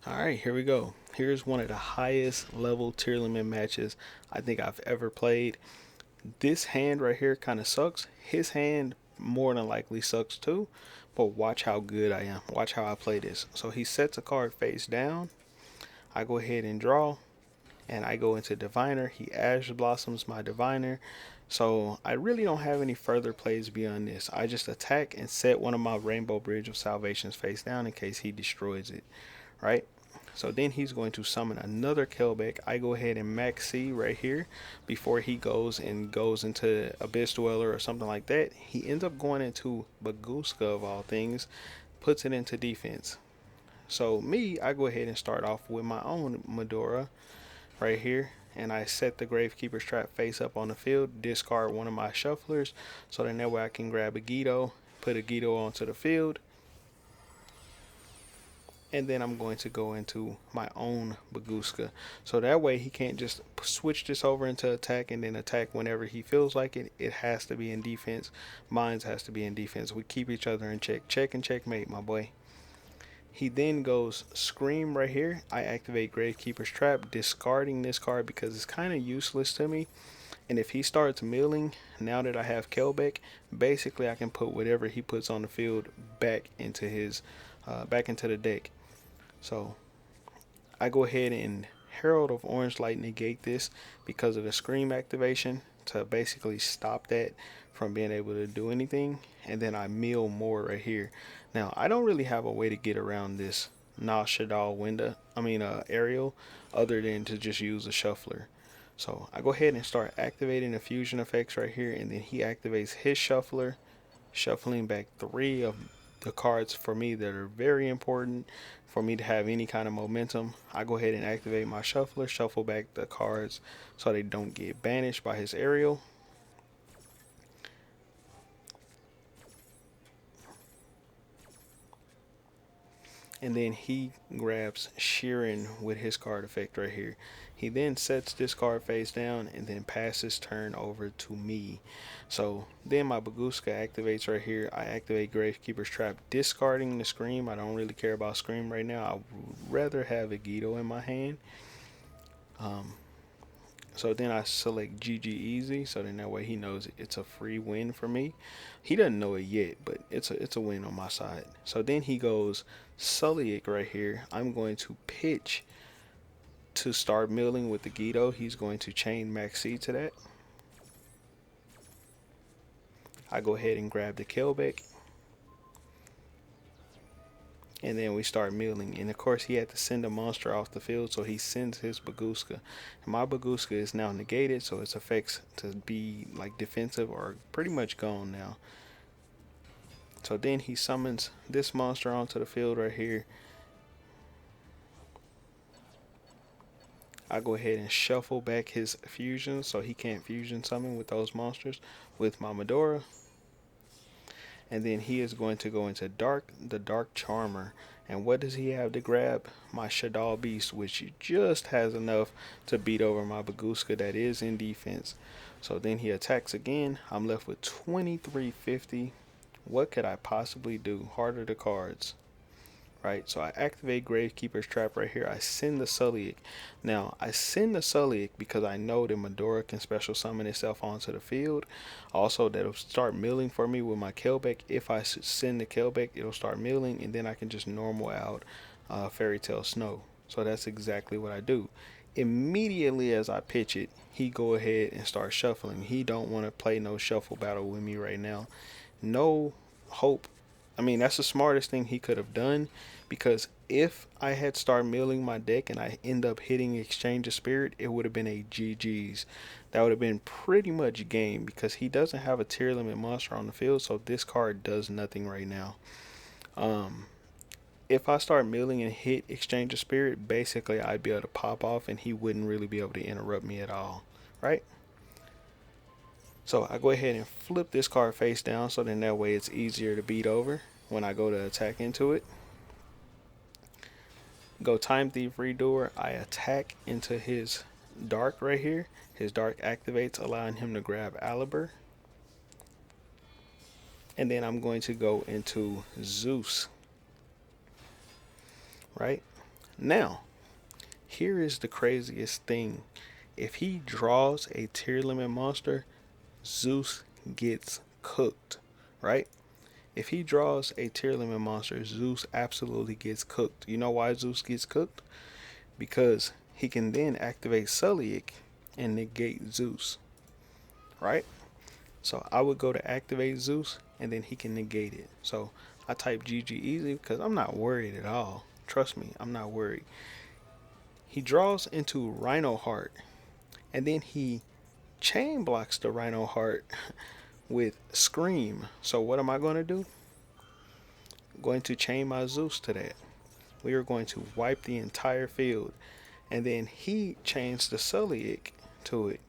Alright, here we go. Here's one of the highest level Tearlament matches I think I've ever played. This hand right here kind of sucks. His hand more than likely sucks too. But watch how good I am. Watch how I play this. So he sets a card face down. I go ahead and draw. And I go into Diviner. He Ash Blossoms my Diviner. So I really don't have any further plays beyond this. I just attack and set one of my Rainbow Bridge of Salvations face down in case he destroys it. Right? So then he's going to summon another Kelbeck. I go ahead and max C right here before he goes into Abyss Dweller or something like that. He ends up going into Baguska of all things, puts it into defense. So me, I go ahead and start off with my own Medora right here. And I set the Gravekeeper's Trap face up on the field, discard one of my shufflers, so then that way I can grab a Gito, put a Gito onto the field, and then I'm going to go into my own Baguska. So that way he can't just switch this over into attack and then attack whenever he feels like it. It has to be in defense. Mine has to be in defense. We keep each other in check. Check and checkmate, my boy. He then goes Scream right here. I activate Gravekeeper's Trap, discarding this card because it's kind of useless to me. And if he starts milling, now that I have Kelbeck, basically I can put whatever he puts on the field back into the deck. So I go ahead and Herald of Orange Light negate this because of the Scream activation to basically stop that from being able to do anything. And then I mill more right here. Now I don't really have a way to get around this Nashadal window, Ariel, other than to just use a shuffler. So I go ahead and start activating the fusion effects right here, and then he activates his shuffler, shuffling back three of the cards for me that are very important for me to have any kind of momentum. I go ahead and activate my shuffler, shuffle back the cards so they don't get banished by his aerial. And then he grabs Sheeran with his card effect right here. He then sets this card face down and then passes turn over to me. So then my Baguska activates right here. I activate Gravekeeper's Trap, discarding the Scream. I don't really care about Scream right now. I would rather have a Gito in my hand. So then I select GG Easy, so then that way he knows it's a free win for me. He doesn't know it yet, but it's a win on my side. So then he goes Sulliek right here. I'm going to pitch to start milling with the Gito. He's going to chain Maxi to that. I go ahead and grab the Kelbeck. And then we start milling. And of course, he had to send a monster off the field, so he sends his Baguska. And my Baguska is now negated, so its effects to be like defensive are pretty much gone now. So then he summons this monster onto the field right here. I go ahead and shuffle back his fusion so he can't fusion summon with those monsters with my Medora. And then he is going to go into the Dark Charmer. And what does he have to grab? My Shadal Beast, which just has enough to beat over my Baguska that is in defense. So then he attacks again. I'm left with 2350. What could I possibly do? Harder the cards. Right, so I activate Gravekeeper's Trap right here. I send the Sulliek. Now, I send the Sulliek because I know that Medora can special summon itself onto the field. Also, that'll start milling for me with my Kelbeck. If I send the Kelbeck, it'll start milling, and then I can just normal out Fairy Tale Snow. So that's exactly what I do. Immediately as I pitch it, he go ahead and start shuffling. He don't want to play no shuffle battle with me right now. No hope. I mean, that's the smartest thing he could have done, because if I had started milling my deck and I end up hitting Exchange of Spirit, it would have been a GG's. That would have been pretty much game, because he doesn't have a Tearlament monster on the field, so this card does nothing right now. If I start milling and hit Exchange of Spirit, basically I'd be able to pop off and he wouldn't really be able to interrupt me at all, right? So I go ahead and flip this card face down, so then that way it's easier to beat over when I go to attack into it. Go Time Thief Redoer. I attack into his Dark right here. His Dark activates, allowing him to grab Aliber. And then I'm going to go into Zeus. Right? Now, here is the craziest thing. If he draws a Tearlament monster, Zeus gets cooked, right? If he draws a Tearlament monster, Zeus absolutely gets cooked. You know why Zeus gets cooked? Because he can then activate Sulliek and negate Zeus, right? So I would go to activate Zeus and then he can negate it. So I type GG easy because I'm not worried at all. Trust me, I'm not worried. He draws into Rhino Heart and then he chain blocks the Rhino Heart with Scream. So what am I going to do? I'm going to chain my Zeus to that. We are going to wipe the entire field. And then he chains the Sulliek to it.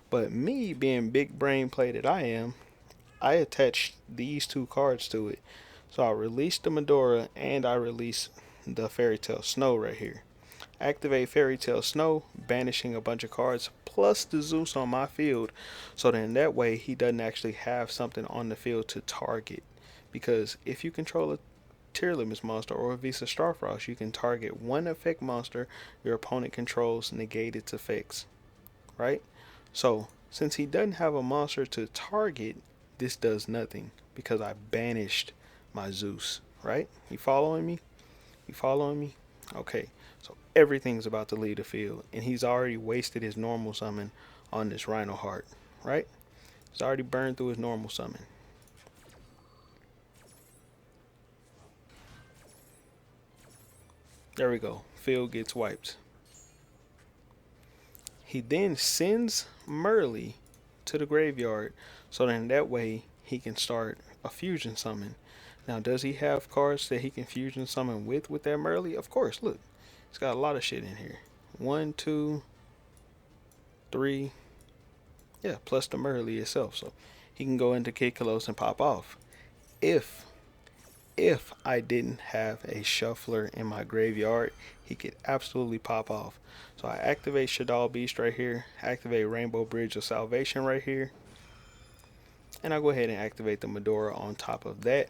But me being big brain play that I am, I attached these two cards to it. So I release the Medora and I release the Fairy Tale Snow right here. Activate Fairy Tale Snow, banishing a bunch of cards plus the Zeus on my field. So then that way he doesn't actually have something on the field to target. Because if you control a Tearlament monster or a Visa Starfrost, you can target one effect monster your opponent controls, negate its effects. Right? So since he doesn't have a monster to target, this does nothing because I banished my Zeus. Right? You following me? You following me? Okay. So everything's about to leave the field, and he's already wasted his normal summon on this Rhino Heart. Right? He's already burned through his normal summon. There we go. Field gets wiped. He then sends Merly to the graveyard so then that way he can start a fusion summon. Now, does he have cards that he can fusion summon with that Merly? Of course, look. He's got a lot of shit in here. One, two, three. Yeah, plus the Merly itself. So he can go into Kid Kalos and pop off. If I didn't have a shuffler in my graveyard, he could absolutely pop off. So I activate Shaddoll Beast right here, activate Rainbow Bridge of Salvation right here, and I'll go ahead and activate the Medora on top of that,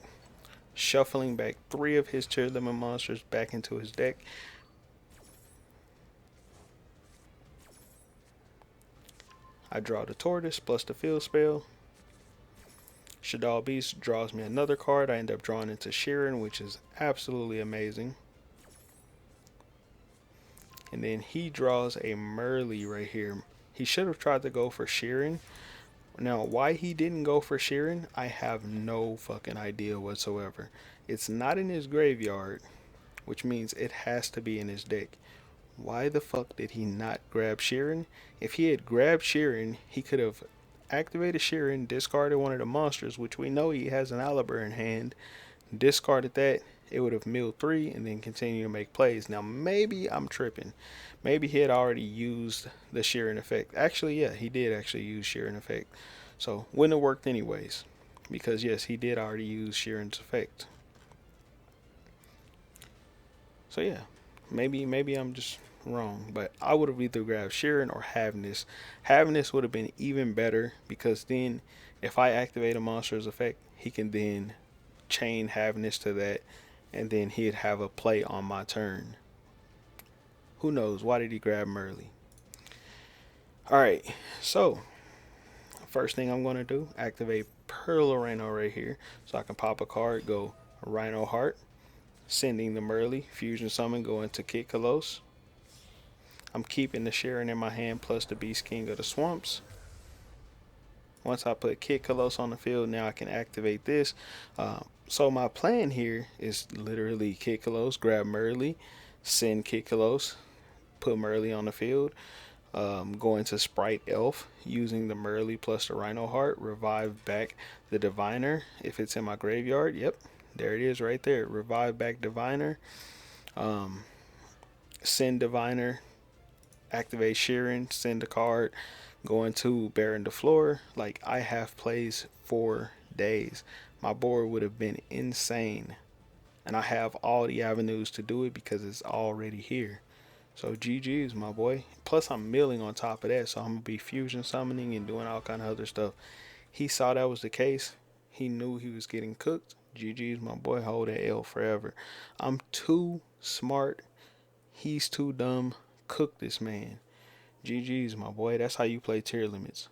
shuffling back 3 of his Tearlament monsters back into his deck. I draw the Tortoise plus the Field Spell. Shaddoll Beast draws me another card. I end up drawing into Sheeran, which is absolutely amazing. And then he draws a Merly right here. He should have tried to go for Sheeran. Now, why he didn't go for Sheeran, I have no fucking idea whatsoever. It's not in his graveyard, which means it has to be in his deck. Why the fuck did he not grab Sheeran? If he had grabbed Sheeran, he could have activated Sheeran, discarded one of the monsters, which we know he has an Aliber in hand, discarded that, it would have milled 3 and then continue to make plays. Now, maybe I'm tripping. Maybe he had already used the Sheeran effect. Actually, yeah, he did actually use Sheeran effect. So, wouldn't have worked anyways. Because, yes, he did already use Sheeran's effect. So, yeah, maybe I'm just wrong. But I would have either grabbed Sheeran or Havness. Havness would have been even better because then if I activate a monster's effect, he can then chain Havness to that and then he'd have a play on my turn. Who knows? Why did he grab Merly? Alright, so first thing I'm going to do, activate Pearl Rhino right here so I can pop a card, go Rhino Heart, sending the Merly, Fusion Summon, go into Kid Kalos. I'm keeping the Sheeran in my hand plus the Beast King of the Swamps. Once I put Kid Kalos on the field, now I can activate this. So my plan here is literally Kid Kalos, grab Merly, send Kid Kalos, put Merly on the field, go into Sprite Elf using the Merly plus the Rhino Heart, revive back the Diviner if it's in my graveyard. Yep, there it is right there. Revive back Diviner, send Diviner, activate Sheeran, send a card, go into Baron the Floor. Like, I have plays for days. My board would have been insane. And I have all the avenues to do it because it's already here. So GG's, my boy. Plus I'm milling on top of that, so I'm gonna be fusion summoning and doing all kind of other stuff. He saw that was the case. He knew he was getting cooked. GG's, my boy. Hold that L forever. I'm too smart. He's too dumb. Cook this man. GG's, my boy. That's how you play tier limits.